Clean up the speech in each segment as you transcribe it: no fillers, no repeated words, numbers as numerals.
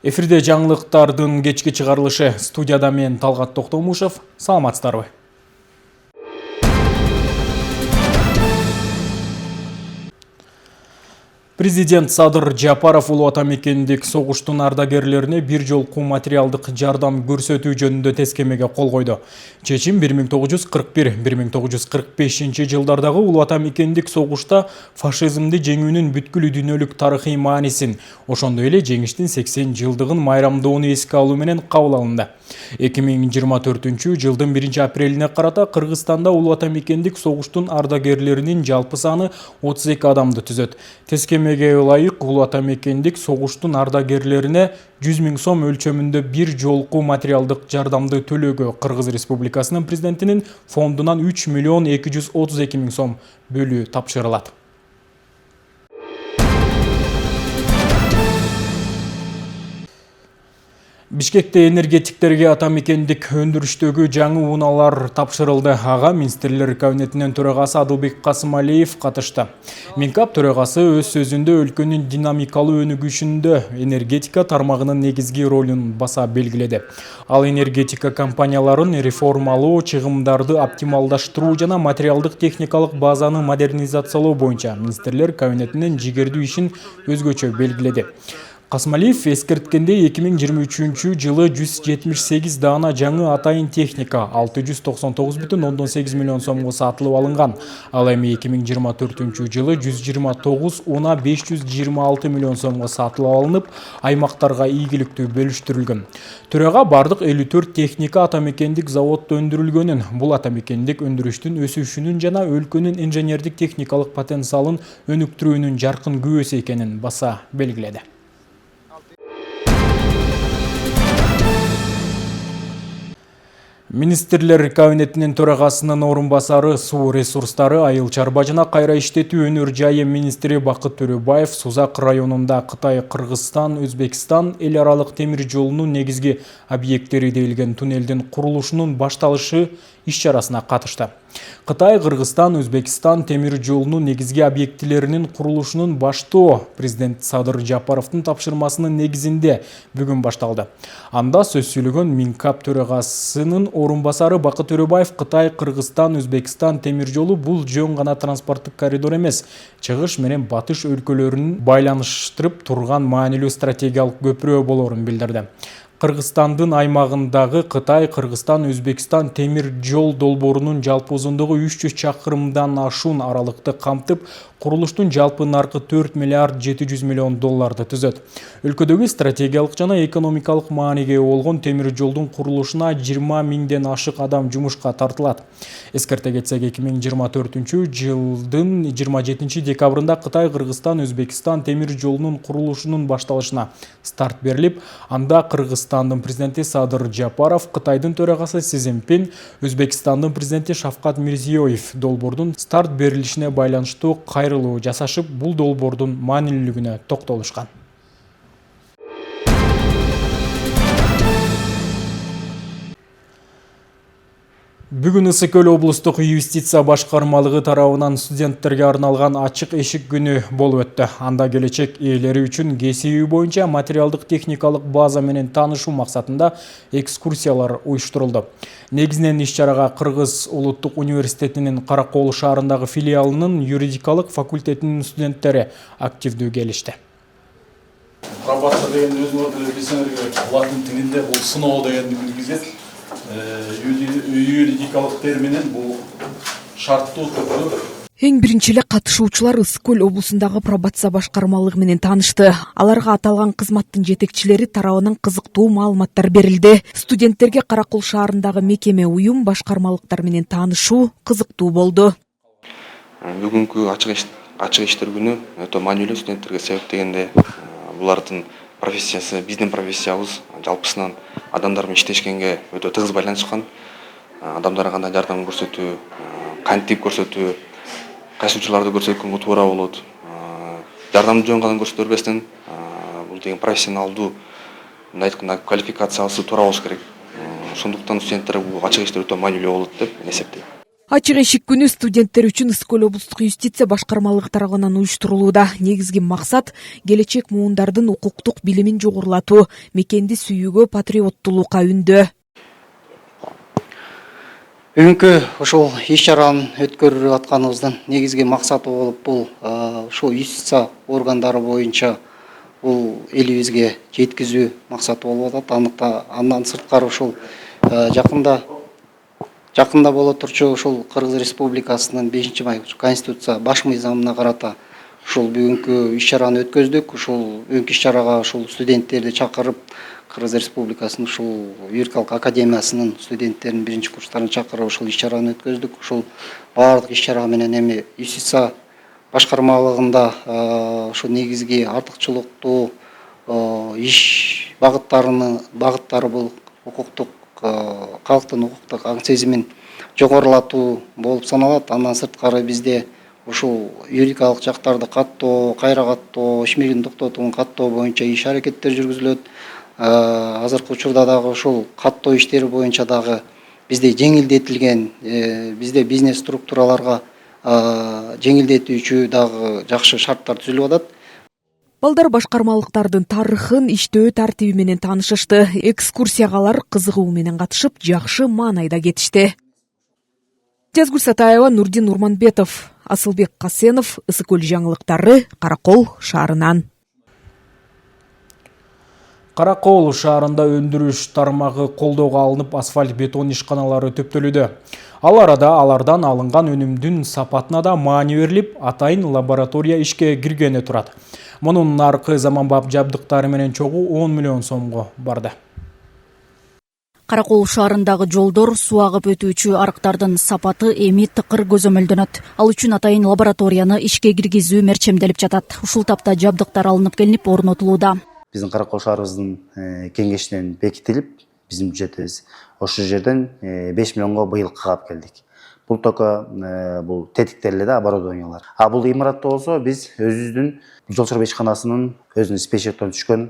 Эфирде жаңылыктардын кечки чыгарылышы. Студияда мен Талгат Токтомушев. Саламатсыздарбы? Президент Садыр Жапаров улуу ата мекендик согуштун ардагерлерине бир жолку материалдык жардам көрсөтүү жөнүндө тескемеге кол койду. Чечим 1941-1945 жылдардагы улуу ата мекендик согушта фашизмди жеңүүнүн бүткүл дүйнөлүк тарыхый маанисин, ошондой эле жеңиштин 80 жылдыгын майрамдоону эске алуу менен кабыл алынды. 2024 жылдын 1-апрелине карата Кыргызстанда улуу ата мекендик согуштун ардагерлеринин жалпы саны 32 адамды түзөт. Тескемеге ылайык улуу ата мекендик согуштун ардагерлерине 100 000 сом өлчөмүндө бир жолку материалдык жардамды төлөөгө Кыргыз Республикасынын президентинин фондунан 3 232 000 сом бөлүү тапшырылат. Бишкекте энергетиктерге ата мекендик өндүрүштөгү жаңы унаалар тапшырылды. Ага министрлер кабинетинин төрагасы Адылбек Касымалиев катышты. Минкап төрагасы өз сөзүндө өлкөнүн динамикалуу өнүгүшүндө энергетика тармагынын негизги ролун баса белгиледи. Ал энергетика компанияларын реформалоо, чыгымдарды оптималдаштыруу жана материалдык техникалык базаны модернизациялоо боюнча министрлер кабинетинин жигердүү ишин өзгөчө белгиледи. Касымалиев эскерткендей 2023 жылы 178 даана жаңы атайын техника 699,8 миллион сомго сатылып алынган. Ал эми 2024 жылы 129 уна 526 миллион сомго сатылып алынып, аймактарга ийгиликтүү бөлүштүрүлгөн. Төрага бардык 54 техника ата мекендик заводдо өндүрүлгөнүн, бул ата мекендик өндүрүштүн өсүшүнүн жана өлкөнүн инженердик техникалык потенциалын өнүктүрүүнүн жаркын күбөсү экенин баса белгиледи. Министрлер кабинетинин төрагасынын орун басары суу ресурстары, айыл чарба жана кайра иштетүү өнөр жайы министри Бакыт Төрөбаев Сузак районунда Кытай, Кыргызстан, Өзбекстан эл аралык темир жолунун негизги объекттери дейилген туннелдин курулушунун башталышы иш-чарасына катышты. Кытай, Кыргызстан, Өзбекстан темир жолунун негизги объектилеринин курулушунун баштоо президент Садыр Жапаровдун тапшырмасынын негизинде бүгүн башталды. Анда сөз сүйлөгөн Минкап төрагасынын орун басары Бакыт Төрөбаев Кытай, Кыргызстан, Өзбекстан темир жолу бул жөн гана транспорттук коридор эмес, чыгыш менен батыш өлкөлөрүн байланыштырып турган маанилүү стратегиялык көпүрө болорун билдирди. Кыргызстандын аймагындагы Кытай, Кыргызстан, Өзбекстан темир жол долбоорунун жалпы узундугу 300 чакырымдан ашуун аралыкты камтып, курулуштун жалпы наркы 4 миллиард 700 миллион долларды түзөт. Өлкөдөгү стратегиялык жана экономикалык мааниге болгон темир жолдун курулушуна 20 000ден ашык адам жумушка тартылат. Эскерте кетсек, 2024 жылдын 27 декабрында Кытай, Кыргызстан, Өзбекстан темир жолунун курулушунун башталышына старт берилип, анда Кыргызстандын президенти Садыр Жапаров, Кытайдын төрагасы Си Цзиньпин, Өзбекстандын президенти Шавкат Мирзиёев долбоордун старт берилишине байланыштуу кайрылуу жасашып, бул долбоордун маанилүүлүгүнө токтолушкан. Бүгүн Ысык Көл облустук юстиция башкармалыгы тарабынан студенттерге арналган ачык эшик күнү болуп өттү. Анда келечек ээлери үчүн кесиби боюнча материалдык техникалык база менен таанышуу максатында экскурсиялар уюштурулду. Негизинен иш-чарага Кыргыз улуттук университетинин Каракол шаарындагы филиалынын юридикалык факультетинин студенттери активдүү келишти. Пробация деген өзүңөр билсеңер керек, латын тилинде бул сыноо дегенди билгизет. Юридикалык терминин бул шарттуу түрдө. Эң биринчи эле катышуучулар Ысык Көл облусундагы пробация башкармалыгы менен таанышты. Аларга аталган кызматтын жетекчилери тарабынан кызыктуу маалыматтар берилди. Студенттерге Каракол шаарындагы мекеме уюм башкармалыктар менен таанышуу кызыктуу болду. Бүгүнкү ачык иштер күнү өтө маанилүү студенттерге себеп дегенде булардын профессиясы, биздин профессиябыз жалпысынан адамдар менен иштешкенге өтө тыгыз байланышкан. Адамдарга кандай жардам көрсөтүү, кантип көрсөтүү, кайсы учурларды көрсөткөнгө туура болот. Жардамды жөн гана көрсөтө бербестен, бул деген профессионалдуу, мындай айтканда квалификациясы туура болуш керек. Ошондуктан студенттерге бул ачык иштер өтө маанилүү болот деп эсептейм. Ачык эшик күнү студенттер үчүн Ысык-Көл облустук юстиция башкармалыгы тарабынан уюштурулууда. Негизги максат келечек муундардын укуктук билимин жогорулатуу, мекенди сүйүүгө, патриоттулукка үндөө. Бүгүнкү ушул иш-чараны өткөрүп атканыбыздын негизги максаты болуп бул ушул юстиция органдары боюнча бул элибизге жеткизүү максаты болуп атат. Андан сырткары ушул жакында боло турчу ушул Кыргыз Республикасынын 5-май Конституция баш мыйзамына карата ушул бүгүнкү иш-чараны өткөздүк. Ушул бүгүнкү иш-чарага ушул студенттерди чакырып, Кыргыз Республикасынын ушул юридикалык академиясынын студенттерин 1-курстарын чакырып ушул иш-чараны өткөздүк. Ушул баардык иш-чара менен эми юстиция башкармалыгында ушул негизги артыкчылыктуу иш багыттары бул укуктук калктын укуктук аң сезимин жогорулатуу болуп саналат. Андан сырткары бизде ушул юридикалык жактарды каттоо, кайра каттоо, иш миигин токтотууну каттоо боюнча иш аракеттер жүргүзүлөт. Азыркы учурда дагы ушул каттоо иштери боюнча дагы бизде жеңилдетилген, бизде бизнес структураларга жеңилдетүүчү дагы жакшы шарттар түзүлүп атат. Балдар башкармалыктардын тарыхын, иштөө тартиби менен таанышышты. Экскурсияга алар кызыгуу менен катышып, жакшы маанайда кетишти. Жазгүл Сатаева, Нурдин Нурманбетов, Асылбек Касенов, Ысык-Көл жаңылыктары, Каракол шаарынан. Каракол шаарында өндүрүш тармагы колдоого алынып, асфальт бетон ишканалары төптөлүүдө. Ал арада алардан алынган өнүмдүн сапатына да маани берилип, атайын лаборатория ишке киргени турат. Мунун наркы заманбап жабдыктары менен чогуу 10 миллион сомго барды. Каракол шаарындагы жолдор, суу агып өтүүчү арыктардын сапаты эми тыкыр көзөмөлдөнөт. Ал үчүн атайын лабораторияны ишке киргизүү мерчемделип жатат. Ушул тапта жабдыктар алынып келинип орнотулууда. Биздин Каракол шаарыбыздын кеңешинен бекитилип, биздин бюджетибиз ошол жерден 5 миллионго быйыл каап келдик. Бул только бул тетиктер эле да, оборудованиялар. А бул имаратта болсо биз өзүбүздүн жол чыгып ишканасынын өзүнүн спецчектен түшкөн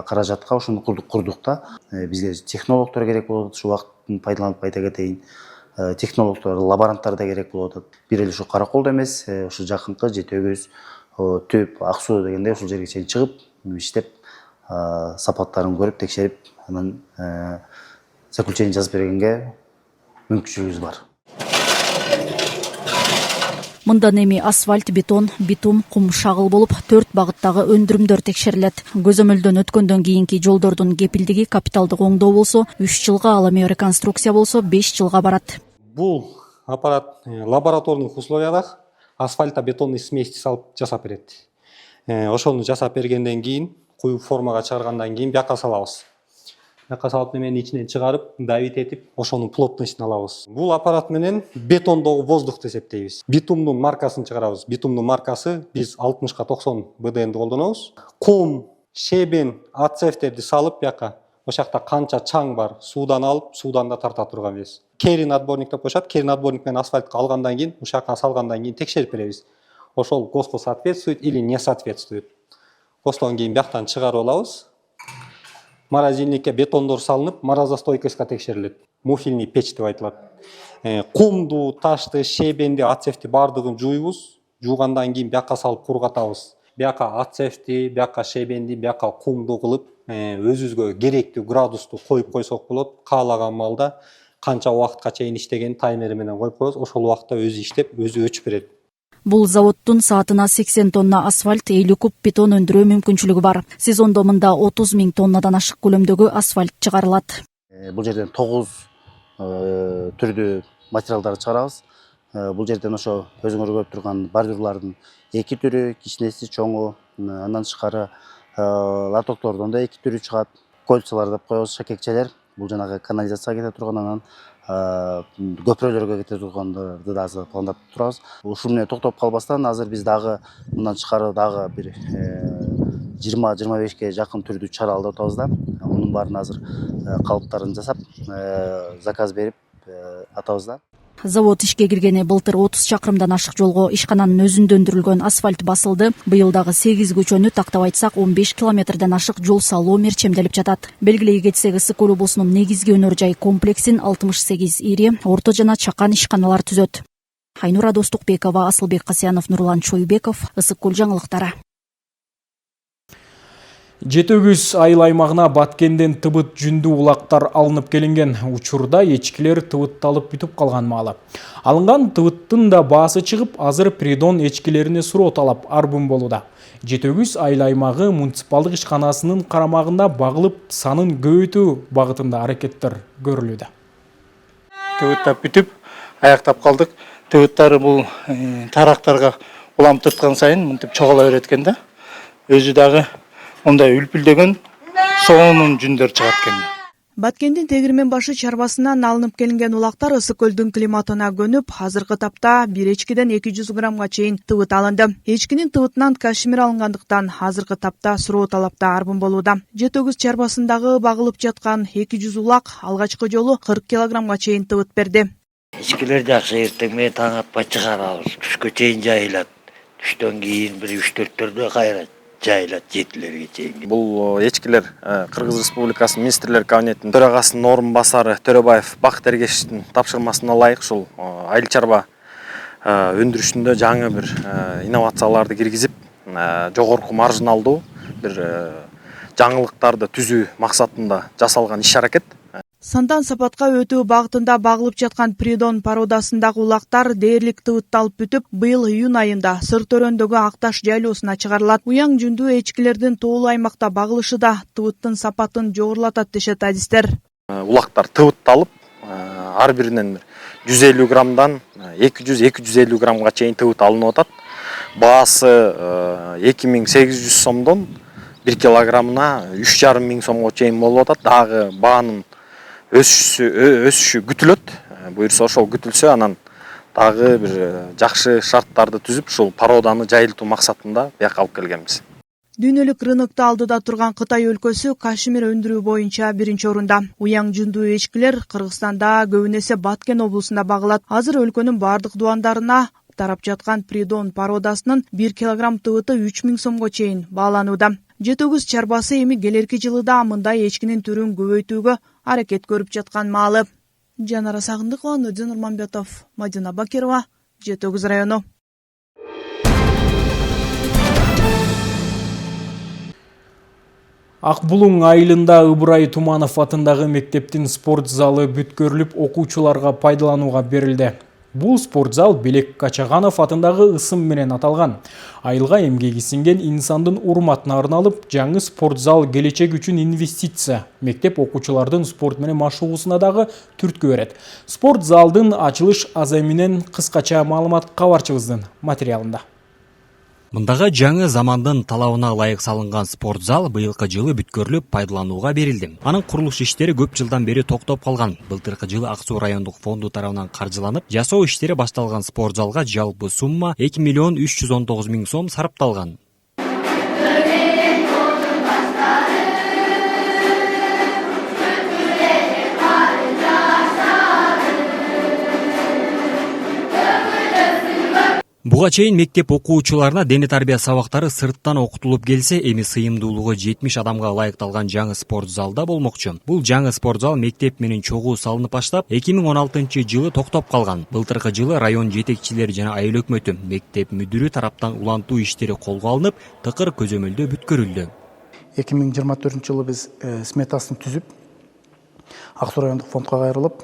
каражатка ушуну курдук да. Бизге технологдор керек болот, ушул убакыттын пайдаланып айта кетейин. Технологдор, лаборанттар да керек болот. Бир эле ушу Караколдо эмес, ушу жакынкы Жети Өгүз, Түп, Ак Суу дегенде ушул жерге чейин чыгып, иштеп, сапаттарын көрүп, текшерип, анан заключение жазып бергенге мүмкүнчүлүгүбүз бар. Мындан эми асфальт, бетон, битум, кум, шагыл болуп 4 багыттагы өндүрүмдөр текшерилет. Көзөмөлдөн өткөндөн кийинки жолдордун кепилдиги капиталдык оңдоо болсо 3 жылга, ал эми реконструкция болсо 5 жылга барат. Бул аппарат лабораторных условиядах асфальта бетонный смесь салып жасап берет. Ошону жасап бергенден кийин, куюп формага чыгаргандан кийин бияка салабыз. Бияка салып неменин ичинен чыгарып, давить этип, ошонун плотностун алабыз. Бул аппарат менен бетондогу воздухту эсептейбиз. Битумдун маркасын чыгарабыз. Битумдун маркасы биз 60-90 БДНди колдонобуз. Кум, шебен, ацефтерди салып бияка, ошол жакта канча чаң бар, суудан алып, суудан да тарта турган эмес. Керин отборник деп коюшат. Керин отборник менен асфальтка алгандан кийин, ошол жака салгандан кийин текшерип беребиз. Ошол ГОСТу соответствует или не соответствует. Ошондон кийин бияктан чыгарып алабыз. Морозильникке бетондор салынып, морозостойкостька текшерилет. Муфильный печь деп айтылат. Кумду, ташты, шебенди, ацефти бардыгын жууйбуз. Жуугандан кийин бияка салып кургатабыз. Бияка ацефти, бияка шебенди, бияка кумду кылып, өзүбүзгө керектүү градусту коюп койсок болот. Каалаган маалда канча убакытка чейин иштеген таймери менен коюп коебуз. Ошол убакытта өзү иштеп, өзү өчүп берет. Бул заводдун саатына 80 тонна асфальт, 50 куб бетон өндүрүү мүмкүнчүлүгү бар. Сезондо мында 30 000 тоннадан ашык көлөмдөгү асфальт чыгарылат. Бул жерден 9 түрдүү материалдарды чыгарабыз. Бул жерден ошо өзүңөр көрүп турган бордюрлардын 2 түрү, кичинеси, чоңу, андан тышкары лотоктордон да 2 түрү чыгат. Кольцолор деп коебуз, шакекчелер. Бул жанагы канализацияга кете турган, анан көпүрөлөргө кете тургандарды да азыр пландап турабыз. Ушул менен токтоп калбастан азыр биз дагы мындан тышкары дагы бир 20-25ке жакын түрдүү чаралды атабыз да. Мунун баарын азыр калыптарын жасап, заказ берип атабыз да. Завод ишке киргени былтыр 30 чакырымдан ашык жолго ишкананын өзүндө өндүрүлгөн асфальт басылды. Быйыл дагы 8 көчөнү тактап айтсак 15 километрден ашык жол салуу мерчемделип жатат. Белгилей кетсек, Ысык көл облусунун негизги өнөр жай комплексин 68 ири, орто жана чакан ишканалар түзөт. Айнура Достукбекова, Асылбек Касьянов, Нурлан Чойбеков, Ысык көл жаңылыктары. Жетөгүз айыл аймагына Баткенден тыбыт жүндүү улактар алынып келинген. Учурда эчкилер тыбытталып бүтүп калган маалы. Алынган тыбыттын да баасы чыгып, азыр придон эчкилерине суроо талап арбын болууда. Жетөгүз айыл аймагы муниципалдык ишканасынын карамагында багылып санын көбөйтүү багытында аракеттер көрүлүүдө. Тыбыттап бүтүп аяктап калдык. Тыбыттары бул тарактарга улам тырткан сайын мынтип чогула берет экен да. Өзү дагы ондай үлпүлдөгөн соонун жүндөр чыгат экен. Баткендин Тегирмен башы чарбасынан алынып келинген улактар Ысык көлдүн климатына көнүп, азыркы тапта бир эчкиден 200 граммга чейин тыбыт алынды. Эчкинин тыбытынан кашемир алынгандыктан азыркы тапта суроо талапта арбын болууда. Жетөгүз чарбасындагы багылып жаткан 200 улак алгачкы жолу 40 килограммга чейин тыбыт берди. Эчкилер жакшы, эртең менен таң атпай чыгарабыз. Түшкө чейин жайылат. Түштөн кийин бир 3-4 кайра жайылат жетилерге чейин. Бул эчкилер Кыргыз Республикасынын министрлер кабинетинин төрагасынын орун басары Төрөбаев Бакыт Эргешевдин тапшырмасына ылайык ушул айыл чарба өндүрүшүндө жаңы бир инновацияларды киргизип, жогорку маржиналдуу бир жаңылыктарды түзүү максатында жасалган иш-аракет. Сандан сапатка өтүү багытында багылып жаткан придон породасындагы улактар дээрлик тыбытталып бүтүп, быйыл июнь айында Сыр Төрөндөгү Акташ жайлоосуна чыгарылат. Уяң жүндүү эчкилердин тоолуу аймакта багылышы да тыбыттын сапатын жогорулатат дешет адистер. Улактар тыбытталып, ар биринен 150 граммдан 200-250 граммга чейин тыбыт алынып атат. Баасы 2800 сомдон 1 килограммына 3500 сомго чейин болуп атат. Дагы баанын өсүшү күтүлөт. Буюрса ошол күтүлсө, анан дагы бир жакшы шарттарды түзүп, ушул породаны жайылтуу максатында бияка алып келгенбиз. Дүйнөлүк рынокто алдыда турган Кытай өлкөсү кашемир өндүрүү боюнча 1-орунда. Уяң жүндүү эчкилер Кыргызстанда көбүн эсе Баткен облусунда багылат. Азыр өлкөнүн бардык дубандарына тарап жаткан придон породасынын 1 килограмм тыбыты 3000 сомго чейин бааланууда. Жетөгүз чарбасы эми келерки жылы да мындай эчкинин түрүн көбөйтүүгө аракет көрүп жаткан маалы. Жанара Сагындыкова, Нурдин Урманбетов, Мадина Бакирова, Жетөгүз району. Ак Булуң айылында Ыбырай Туманов атындагы мектептин спорт залы бүткөрүлүп, окуучуларга пайдаланууга берилди. Бул спорт зал Белек Качаганов атындагы ысым менен аталган. Айылга эмгеги сиңген инсандын урматына арналып, жаңы спорт зал келечек үчүн инвестиция. Мектеп окуучулардын спорт менен машыгуусуна дагы түрткү берет. Спорт залдын ачылыш аземинен кыскача маалымат кабарчыбыздын материалында. Мындагы жаңы замандын талабына ылайык салынган спорт зал быйылкы жылы бүткөрүлүп пайдаланууга берилди. Анын курулуш иштери көп жылдан бери токтоп калган. Былтыркы жылы Ак Суу райондук фонду тарабынан каржыланып, жасоо иштери башталган спорт залга жалпы сумма 2 миллион 319 миң сом сарпталган. Буга чейин мектеп окуучуларына дене тарбия сабактары сырттан окутулуп келсе, эми сыйымдуулугу 70 адамга ылайыкталган жаңы спорт залда болмокчу. Бул жаңы спорт зал мектеп менен чогуу салынып баштап, 2016-жылы токтоп калган. Былтыркы жылы район жетекчилери жана айыл өкмөтү, мектеп мүдүрү тараптан улантуу иштери колго алынып, тыкыр көзөмөлдөө бүткөрүлдү. 2024-жылы биз сметасын түзүп, Ак Суу райондук фондко кайрылып,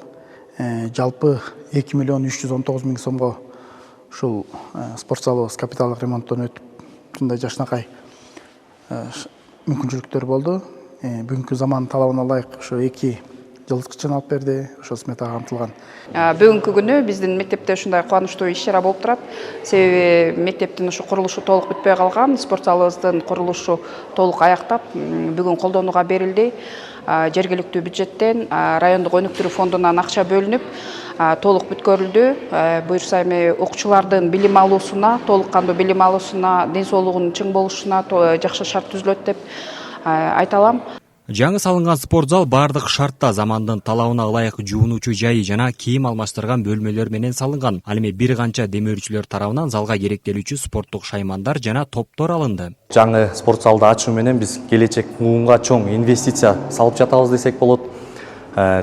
жалпы 2 миллион 319 миң сомго ушул спорт залыбыз капиталдык ремонттон өтүп, ушундай жакшынакай мүмкүнчүлүктөр болду. Бүгүнкү заман талабына ылайык ошо 2 жылыткычын алып берди, ошо сметага камтылган. Бүгүнкү күнү биздин мектепте ушундай кубанычтуу иш-чара болуп турат. Себеби мектептин ушу курулушу толук бүтпөй калган, спорт залыбыздын курулушу толук аяктап, бүгүн колдонууга берилди. Жергиликтүү бюджеттен, райондук өнүктүрүү фондунан акча бөлүнүп, толук бүткөрүлдү. Буюрса эми окуучулардын билим алуусуна, толук кандуу билим алуусуна, ден соолугунун чың болушуна жакшы шарт түзүлөт деп айта алам. Жаңы салынган спорт зал бардык шартта замандын талабына ылайык жуунуучу жайы жана кийим алмаштырган бөлмөлөр менен салынган. Ал эми бир канча демөөрчүлөр тарабынан залга керектелүүчү спорттук шаймандар жана топтор алынды. Жаңы спорт залды ачуу менен биз келечек муунга чоң инвестиция салып жатабыз десек болот.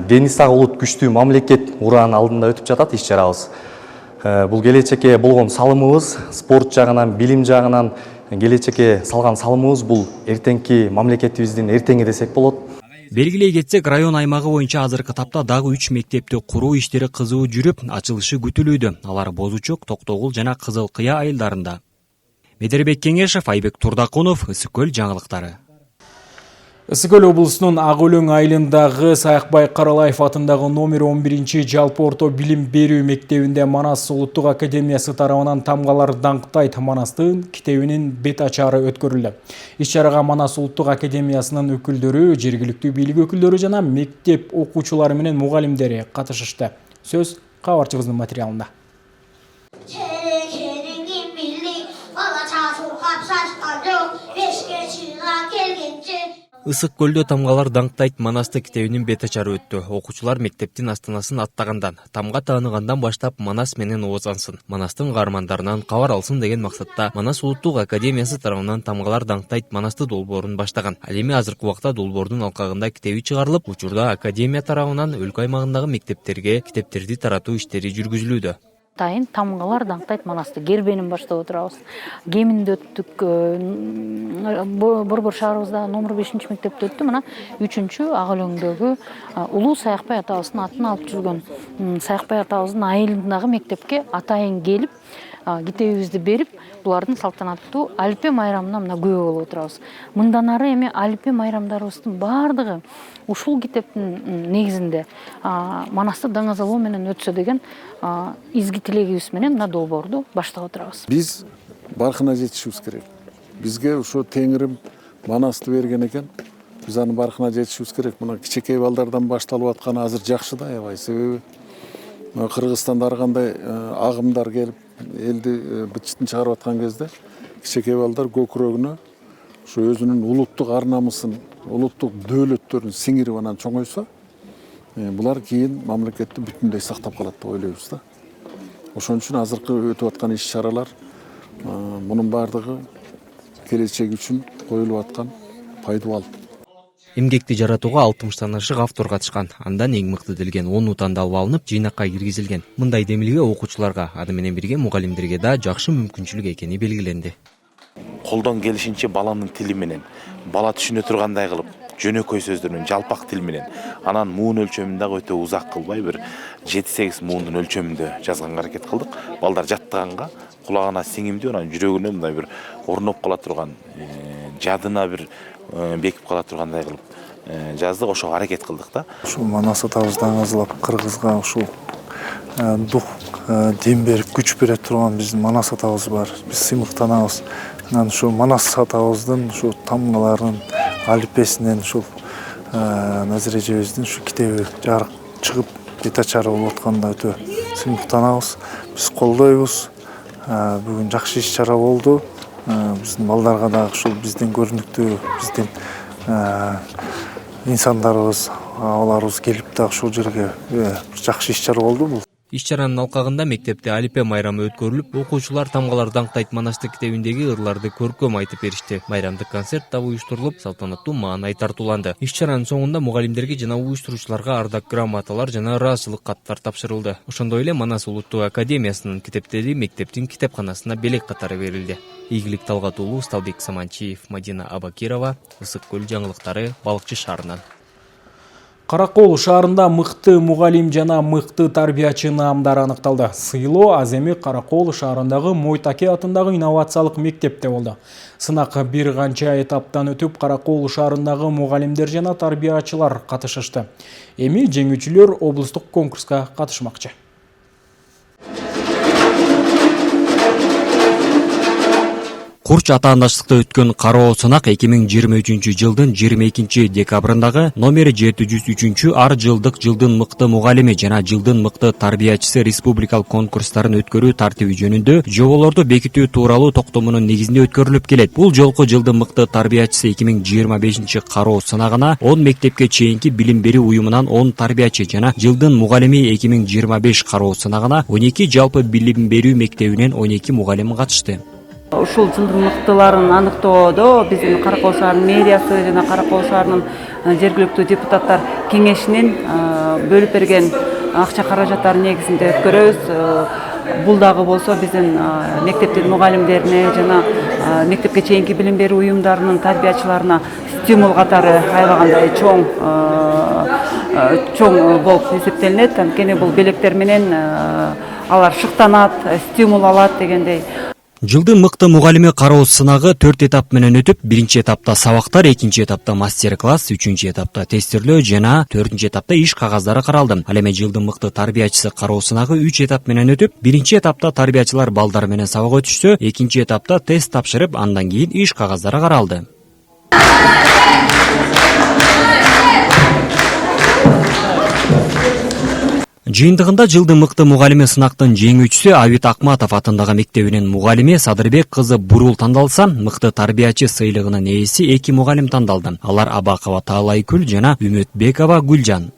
Дени сак улут күчтүү мамлекет ураанын алдында өтүп жатат иш-чарабыз. Бул келечекке болгон салымыбыз, спорт жагынан, билим жагынан келечекке салган салымыбыз бул эртеңки мамлекетибиздин эртеңи десек болот. Белгилей кетсек, район аймагы боюнча азыркы тапта дагы 3 мектепти куруу иштери кызуу жүрүп, ачылышы күтүлүүдө. Алар Бозучок, Токтогул жана Кызыл Кыя айылдарында. Медербек Кеңешев, Айбек Турдакунов, Ысык көл жаңылыктары. Ысык көл облусунун Ак Өлөң айылындагы Саякбай Каралаев атындагы номер 11 жалпы орто билим берүү мектебинде Манас улуттук академиясы тарабынан тамгалар даңктайт Манастын китебинин бет ачары өткөрүлдү. Иш-чарага Манас улуттук академиясынын өкүлдөрү, жергиликтүү бийлик өкүлдөрү жана мектеп окуучулары менен мугалимдери катышышты. Сөз кабарчыбыздын материалында. Ысык көлдө тамгалар даңктайт Манасты китебинин бет ачары өттү. Окуучулар мектептин астанасын аттагандан, тамга тааныгандан баштап Манас менен оозансын, Манастын каармандарынан кабар алсын деген максатта Манас улуттук академиясы тарабынан тамгалар даңктайт Манасты долбоорун баштаган. Ал эми азыркы убакта долбоордун алкагында китеби чыгарылып, учурда академия тарабынан өлкө аймагындагы мектептерге китептерди таратуу иштери жүргүзүлүүдө. Тайын тамгалар даңктайт Манасты гербенин баштап отурабыз. Кеминде өттүк, Борбор шаарыбызда номер 5 мектепте өттү. Мына 3-чү Ак Өлөңдөгү Улуу Саякбай атабыздын атын алып жүргөн Саякбай атабыздын айылындагы мектепке атайын келип, китебибизди берип, булардын салтанаттуу алипе майрамына мына күбө болуп отурабыз. Мындан ары эми алипе майрамдарыбыздын бардыгы ушул китептин негизинде Манасты даңазалоо менен өтсө деген изги тилегибиз менен мына долбоорду баштап отурабыз. Биз баркына жетишибиз керек. Бизге ошо Теңирим Манасты берген экен. Биз аны баркына жетишибиз керек. Мына кичекей балдардан башталып атканы азыр жакшы да, аябай. Себеби Кыргызстанда ар кандай агымдар келип, элди бытчытын чыгарып аткан кезде кичекей балдар көкүрөгүнө ошо өзүнүн улуттук ар намысын, улуттук дөөлөттөрүн сиңирип анан чоңойсо, булар кийин мамлекетти бүтүндөй сактап калат деп ойлойбуз да. Ошон үчүн азыркы өтүп аткан иш-чаралар мунун бардыгы келечек үчүн коюлуп аткан пайдубал. Эмгекти жаратууга 60тан ашык автор катышкан. Андан эң мыкты делген 10 тандалып алынып, жыйнакка киргизилген. Мындай демилге окуучуларга, аны менен бирге мугалимдерге да жакшы мүмкүнчүлүк экени белгиленди. Колдон келишинче баланын тили менен, бала түшүнө тургандай кылып, жөнөкөй сөздөрүн жалпак тил менен, анан муун өлчөмүндө өтө узак кылбай, бир 7-8 муундун өлчөмүндө жазганга аракет кылдык. Балдар жаттаганга кулагына сиңимдүү, анан жүрөгүнө мындай бир орноп кала турган, жадына бир бекип кала тургандай кылып жаздык, ошого аракет кылдык да. Ушул Манас атабыздан азылап Кыргызга ушул дух дем берип күч бере турган биздин Манас атабыз бар. Биз сыймыктанабыз. Анан ушул Манас атабыздын ушул тамгаларын алипесинен ушул Назир эжебиздин ушул китеби жарык чыгып бет ачары болуп атканда өтө сыймыктанабыз. Биз колдойбуз. Бүгүн жакшы иш-чара болду. Биздин балдарга да ушул биздин көрүнүктүү биздин инсандарыбыз, аларыбыз келип да ушул жерге жакшы иш-чара болду бул. Иш-чаранын алкагында мектепте алипе майрамы өткөрүлүп, окуучулар тамгалар даңктайт Манасты китебиндеги ырларды көркөм айтып беришти. Майрамдык концерт да уюштурулуп, салтанаттуу маанай тартууланды. Иш-чаранын соңунда мугалимдерге жана уюштуруучуларга ардак грамоталар жана ыраазычылык каттар тапшырылды. Ошондой эле Манас улуттук академиясынын китептери мектептин китепканасына белек катары берилди. Ийгилик Талгатуулу, Сталбек Саманчиев, Мадина Абакирова, Ысык көл жаңылыктары, Балыкчы шаарынан. Каракол шаарында мыкты мугалим жана мыкты тарбиячы наамдар аныкталды. Сыйлоо аз эми Каракол шаарындагы Мойтаке атындагы инновациялык мектепте болду. Сынак бир канча этаптан өтүп, Каракол шаарындагы мугалимдер жана тарбиячылар катышышты. Эми жеңүүчүлөр облустук конкурска катышмакчы. Курч атаандаштыкта өткөн кароо сынак 2023 жылдын 22 декабрындагы номер 703 ар жылдык жылдын мыкты мугалими жана жылдын мыкты тарбиячысы республикалык конкурстарын өткөрүү тартиби жөнүндө жоболорду бекитүү тууралуу токтомунун негизинде өткөрүлүп келет. Бул жолку жылдын мыкты тарбиячысы 2025 кароо сынагына 10 мектепке чейинки билим берүү уюмунан 10 тарбиячы жана жылдын мугалими 2025 кароо сынагына 12 жалпы билим берүү мектебинен 12 мугалим катышты. Ушул жылдын мыктыларын аныктоодо биздин Каракол шаарынын мэриясы жана Каракол шаарынын жергиликтүү депутаттар кеңешинин бөлүп берген акча каражаттары негизинде өткөрөбүз. Бул дагы болсо биздин мектептин мугалимдерине жана мектепке чейинки билим берүү уюмдарынын тарбиячыларына стимул катары аябагандай чоң болуп эсептелинет. Анткени бул белектер менен алар шыктанат, стимул алат дегендей. Жылдын мыкты мугалими кароо сынагы 4 этап менен өтүп, 1-этапта сабактар, 2-этапта мастер-класс, 3-этапта тестирлөө жана 4-этапта иш кагаздары каралды. Ал эми жылдын мыкты тарбиячысы кароо сынагы 3 этап менен өтүп, 1-этапта тарбиячылар балдар менен сабак өтүштү, 2-этапта тест тапшырып, андан кийин иш кагаздары каралды. Жыйынтыгында жылдын мыкты мугалими сынактын жеңүүчүсү Абит Акматов атындагы мектебинин мугалими Садырбек кызы Бурул тандалса, мыкты тарбиячы сыйлыгынын ээси 2 мугалим тандалды. Алар Абакова Таалайкүл жана Үмүтбекова Гүлжан.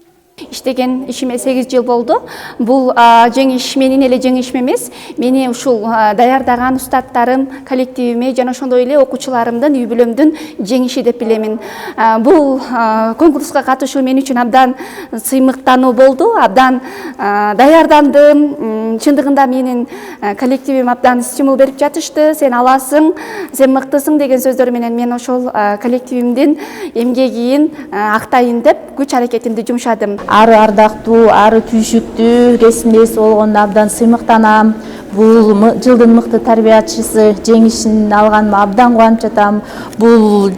Иштеген ишиме 8 жыл болду. Бул жеңиш менин эле жеңишим эмес. Мени ушул даярдаган устаттарым, коллективиме жана ошондой эле окуучуларымдын, үй бүлөмдүн жеңиши деп билемин. Бул конкурска катышуу мен үчүн абдан сыймыктануу болду, абдан даярдандым. Чындыгында менин коллективим абдан стимул берип жатышты. Сен аласың, сен мыктысың деген сөздөр менен мен ошол коллективимдин эмгегин актайын деп күч аракетимди жумшадым. Ары ардактуу, ары түйшүктүү ресмиси болгондо абдан сыймыктанам. Бул жылдын мыкты тарбиячысы жеңишин алганыма абдан кубанып жатам. Бул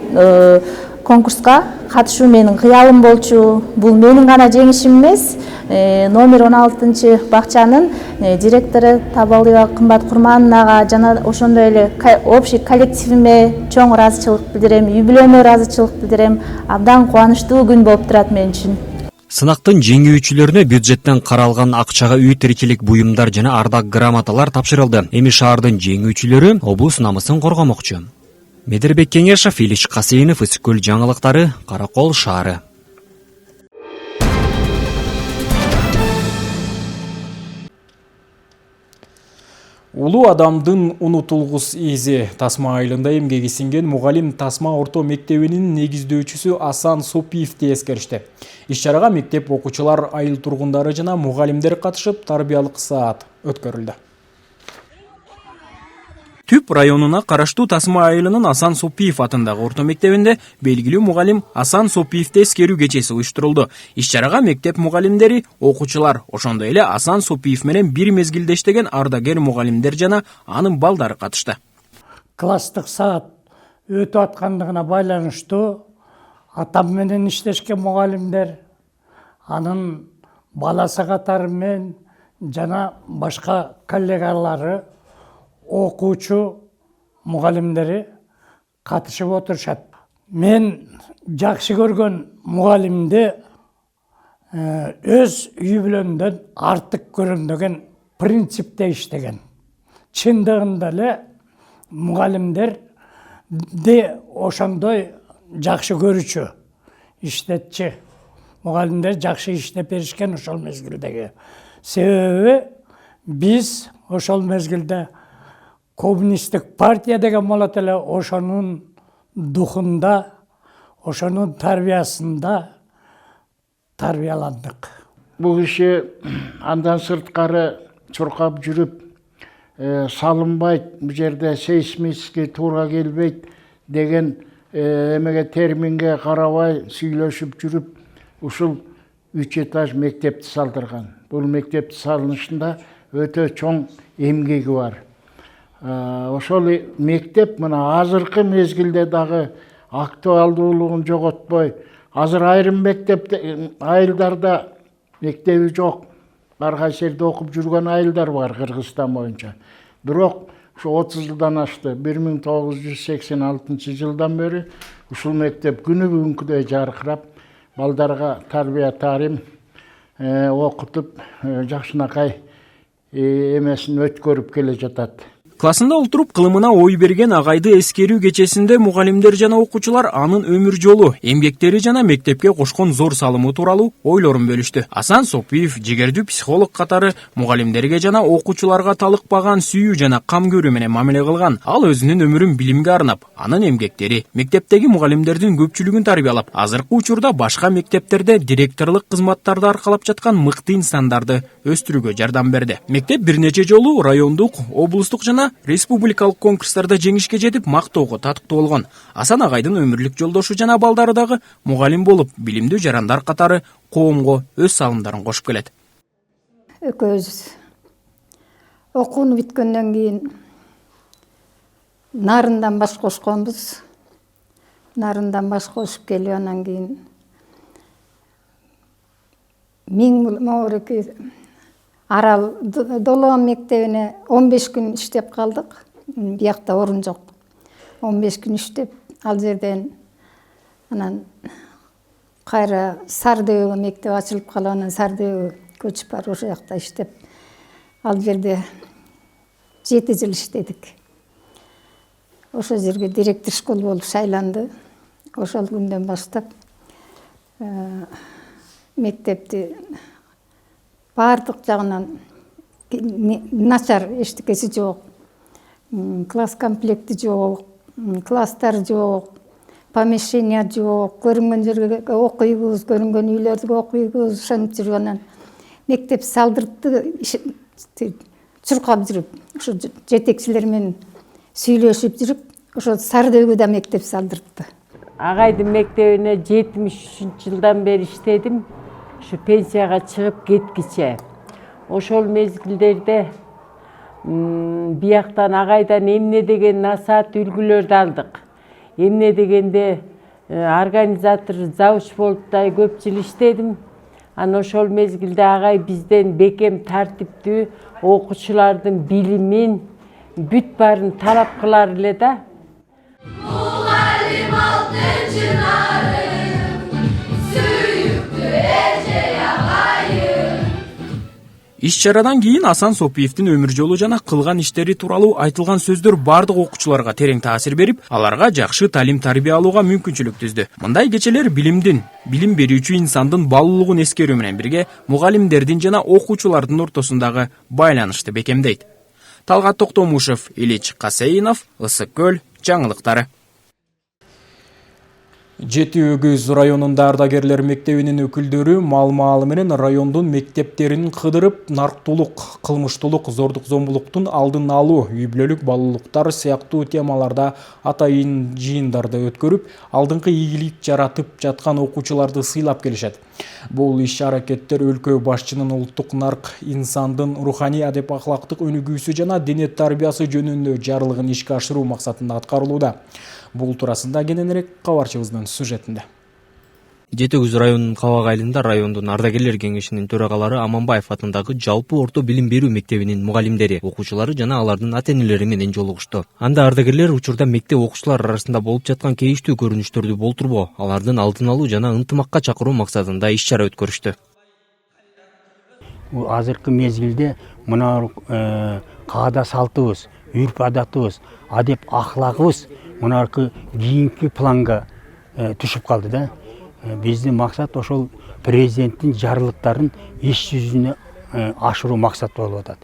конкурска катышуу менин кыялым болчу. Бул менин гана жеңишим эмес, номер 16 бакчанын директору Табалдыга Кымбат Курмановага жана ошондой эле общий коллективиме чоң ыраазычылык билдирем, үй бүлөмө ыраазычылык билдирем. Абдан кубанычтуу күн болуп турат мен үчүн. Сынактын жеңүүчүлөрүнө бюджеттен каралган акчага үй тиричилик буюмдар жана ардак грамоталар тапшырылды. Эми шаардын жеңүүчүлөрү облус намысын коргомокчу. Медербек Кеңешев, Илиш Касейинов, Ысыккөл жаңылыктары, Каракол шаары. Улуу адамдын унутулгус изи. Тасма айылында эмгеги сиңген мугалим Тасма орто мектебинин негиздөөчүсү Асан Сопиевди эскеришти. Иш-чарага мектеп окуучулар, айыл тургундары жана мугалимдер катышып, тарбиялык саат өткөрүлдү. Түп районуна караштуу Тасма айылынын Асан Сопиев атындагы орто мектебинде белгилүү мугалим Асан Сопиевди эскерүү кечеси уюштурулду. Иш-чарага мектеп мугалимдери, окуучулар, ошондой эле Асан Сопиев менен бир мезгилде иштеген ардагер мугалимдер жана анын балдары катышты. Класстык саат өтүп аткандыгына байланыштуу атам менен иштешкен мугалимдер, анын баласы катары мен жана башка коллегалары, окуучу мугалимдери катышып отурушат. Мен жакшы көргөн мугалимди өз үй бүлөмдөн артык көрөм деген принципте иштеген. Чындыгында эле мугалимдерди ошондой жакшы көрүүчү, иштетчи мугалимдер жакшы иштеп беришкен ошол мезгилдеги. Себеби биз ошол мезгилде коммунисттик партия деген болот эле, ошонун духунда, ошонун тарбиясында тарбияландык. Бул киши андан сырткары чуркап жүрүп, салынбайт, бул жерде сейсмический туура келбейт деген эмеге терминге карабай сүйлөшүп жүрүп, ушул 3 этаж мектепти салдырган. Бул мектепти салынышында өтө чоң эмгеги бар. Ошол мектеп мына азыркы мезгилде дагы актуалдуулугун жоготпой, азыр айрым мектепте айылдарда мектеби жок, ар кайсы жерде окуп жүргөн айылдар бар Кыргызстан боюнча. Бирок ушу 30 жылдан ашты. 1986 жылдан бери ушул мектеп күнү бүгүнкүдөй жаркырап, балдарга тарбия тарим окутуп, жакшынакай эмесин өткөрүп келе жатат. Классында олтуруп кылымына ой берген агайды эскерүү кечесинде мугалимдер жана окуучулар анын өмүр жолу, эмгектери жана мектепке кошкон зор салымы тууралуу ойлорун бөлүштү. Асан Сопиев жигердүү психолог катары мугалимдерге жана окуучуларга талыкпаган сүйүү жана кам көрүү менен мамиле кылган. Ал өзүнүн өмүрүн билимге арнап, анын эмгектери мектептеги мугалимдердин көпчүлүгүн тарбиялап, азыркы учурда башка мектептерде директорлук кызматтарды аркалап жаткан мыкты инсандарды өстүрүүгө жардам берди. Мектеп бир нече жолу райондук, облустук жана республикалык конкурстарда жеңишке жетип мактоого татыктуу болгон. Асан агайдын өмүрлүк жолдошу жана балдары дагы мугалим болуп, билимдүү жарандар катары коомго өз салымдарын кошуп келет. Экөөбүз окууну бүткөндөн кийин нарындан баш кошконбуз. Нарындан баш кошуп келип анан кийин Арал Долоон мектебине 15 күн иштеп калдык. Биякта орун жок. 15 күн иштеп, ал жерден анан кайра Сардөөгө мектеп ачылып калып, анан Сардөөгө көчүп барып ошол жакта иштеп, ал жерде 7 жыл иштедик. Ошол жерге директор школ болуп шайланды. Ошол күндөн баштап мектепти бардык жагынан начар, эчтекеси жок. Класс комплекти жок, класстар жок, помещение жок, көрүнгөн жерге окуйбуз, көрүнгөн үйлөргө окуйбуз, ошентип жүрүп анан мектеп салдыртты чуркап жүрүп, ошо жетекчилер менен сүйлөшүп жүрүп, ошо Сардөөгө да мектеп салдыртты. Агайдын мектебине 73 жылдан бери иштедим. Şu пенсияга чыгып кеткиче. Ошол мезгилдерде бияктан агайдан эмне деген насаат үлгүлөрдү алдык. Эмне дегенде организатор завуч болуп да көп жыл иштедим. Анан ошол мезгилде агай бизден бекем тартиптүү окуучулардын билимин бүт баарын талап кылар эле да. Иш-чарадан кийин Асан Сопиевдин өмүр жолу жана кылган иштери тууралуу айтылган сөздөр бардык окуучуларга терең таасир берип, аларга жакшы талим-тарбия алууга мүмкүнчүлүк түздү. Мындай кечелер билим берүүчү инсандын баалуулугун эскерүү менен бирге мугалимдердин жана окуучулардын ортосундагы байланышты бекемдейт. Талгат Токтомушев, Ильич Касейинов, Ысык Көл жаңылыктары. Жети Өгүз районунда ардагерлер мектебинин өкүлдөрү мал-маалы менен райондун мектептерин кыдырып, нарктуулук, кылмыштуулук, зордук зомбулуктун алдын алуу, үй-бүлөлүк балуулуктар сыяктуу темаларда атайын жыйындарды өткөрүп, алдыңкы ийгилик жаратып жаткан окуучуларды сыйлап келишет. Бул иш-аракеттер өлкө башчынын улуттук нарк инсандын руханий адеп ахлактык өнүгүүсү жана дене тарбиясы жөнүндө жарлыгын ишке ашыруу максатында аткарылууда. Бул туурасында кененирээк кабарчыбыздын сюжетинде. Жети Өгүз районунун Кабак айылында райондун ардагерлер кеңешинин төрагалары Аманбаев атындагы жалпы орто билим берүү мектебинин мугалимдери, окуучулары жана алардын ата-энелери менен жолугушту. Анда ардагерлер учурда мектеп окуучулар арасында болуп жаткан кейиштүү көрүнүштөрдү болтурбоо, алардын алдын алуу жана ынтымакка чакыруу максатында иш-чара өткөрүштү. Азыркы мезгилде мына каада салтыбыз, үрп адатыбыз, адеп ахлагыбыз мынаркы кийинки планга түшүп калды да. Биздин максат ошол президенттин жарлыктарын иш жүзүнө ашыруу максат болуп атат.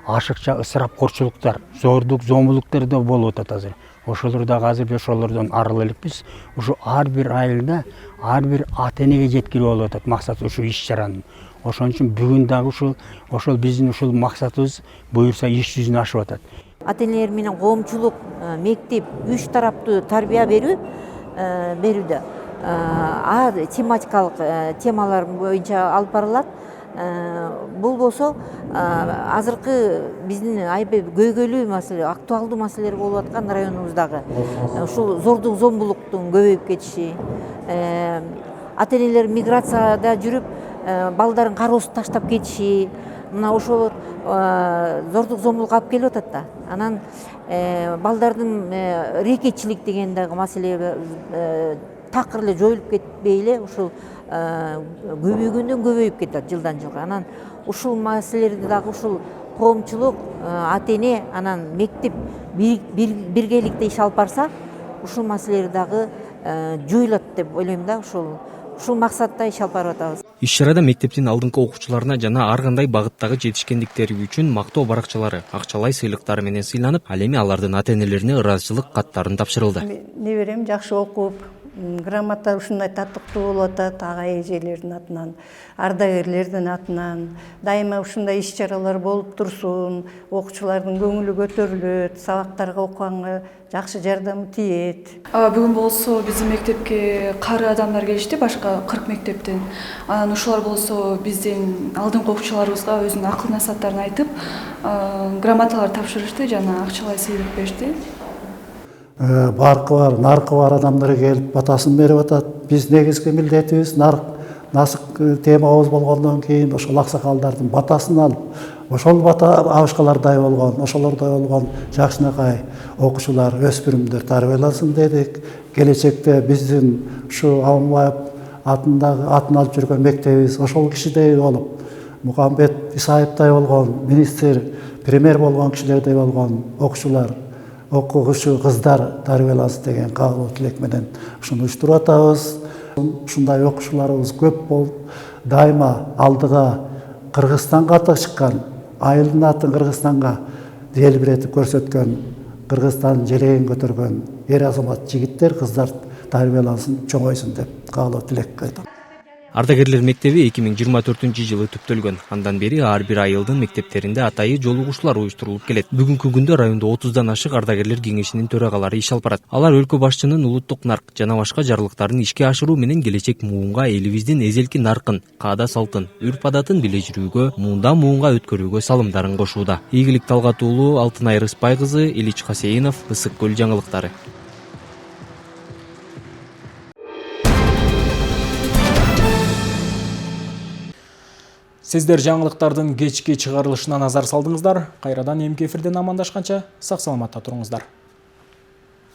Ашыкча ысырапкорчулуктар, зордук, зомбулуктар да болуп атат азыр. Ошолор дагы азыр ошолордон арыла элекпиз. Ушу ар бир айылда ар бир ата-энеге жеткирип болуп атат максат ушу иш-чаранын. Ошон үчүн бүгүн дагы ошол биздин ушул максатыбыз буюрса иш жүзүнө ашып атат. Ата-энелер менен коомчулук, мектеп, үч тараптуу тарбия берүүдө тематикалык темалар боюнча алып барылат. Бул болсо азыркы биздин аябай көйгөйлүү маселе, актуалдуу маселелер болуп аткан районубуздагы. Ушул зордук зомбулуктун көбөйүп кетиши, ата-энелер миграцияда жүрүп балдарын кароосуз таштап кетиши, мына ошол зордук зомбулукка алып келип атат да. Анан балдардын рекетчилик деген дагы маселе такыр эле жоюлуп кетпей эле ушул көбөйгөндөн көбөйүп кетет жылдан жылга. Анан ушул маселелерди дагы ушул коомчулук, ата эне, анан мектеп биргеликте иш алып барса, ушул маселелер дагы жоюлат деп ойлойм да. Ушул максатта иш алып барып атабыз. Иш-чарада мектептин алдыңкы окуучуларына жана ар кандай багыттагы жетишкендиктери үчүн мактоо баракчалары, акчалай сыйлыктары менен сыйланып, ал эми алардын ата-энелерине ыраазычылык каттарын тапшырылды. Неберем жакшы окуп, грамота ушундай татыктуу болуп атат, ага эжелердин атынан, ардагерлердин атынан. Дайыма ушундай иш-чаралар болуп турсун, окуучулардын көңүлү көтөрүлөт, сабактарга окуганга жакшы жардамы тиет. Бүгүн болсо биздин мектепке кары адамдар келишти, башка 40 мектептен. Анан ушулар болсо биздин алдыңкы окуучуларыбызга өзүнүн акыл насааттарын айтып, грамоталар тапшырышты жана акчалай сыйлык беришти. Баркы бар, наркы бар адамдар келип батасын берип атат. Биз негизги милдетибиз насык темабыз болгондон кийин ошол аксакалдардын батасын алып, ошол бата абышкалардай болгон, ошолордой болгон жакшынакай окуучулар, өспүрүмдөр тарбиялансын дедик. Келечекте биздин ушу Алмаев атын алып жүргөн мектебибиз ошол кишидей болуп, Мухамбет Исаевтай болгон, министр, премьер болгон кишилердей болгон окуучулар, окугучу кыздар тарбиялансын деген каалоо тилек менен ушуну уюштуруп атабыз. Ушундай окуучуларыбыз көп болуп, дайыма алдыга Кыргызстанга аты чыккан, айылдын атын Кыргызстанга желбиретип көрсөткөн, Кыргызстандын желегин көтөргөн эр азамат жигиттер, кыздар тарбиялансын, чоңойсун деп каалоо тилек айтам. Ардагерлер мектеби 2024-жылы түптөлгөн. Андан бери ар бир айылдын мектептеринде атайы жолугушуулар уюштурулуп келет. Бүгүнкү күндө райондо 30дан ашык ардагерлер кеңешинин төрагалары иш алып барат. Алар өлкө башчынын улуттук нарк жана башка жарлыктарын ишке ашыруу менен келечек муунга элибиздин эзелки наркын, каада салтын, үрп-адатын билежирүүгө, муундан муунга өткөрүүгө салымдарын кошууда. Ийгилик Талгат уулу, Алтынай Рыспай кызы, Илич Хасейинов, Ысык көл жаңылыктары. Сиздер жаңылыктардын кечки чыгарылышына назар салдыңыздар. Кайрадан эмки эфирден амандашканча сак саламатта туруңуздар.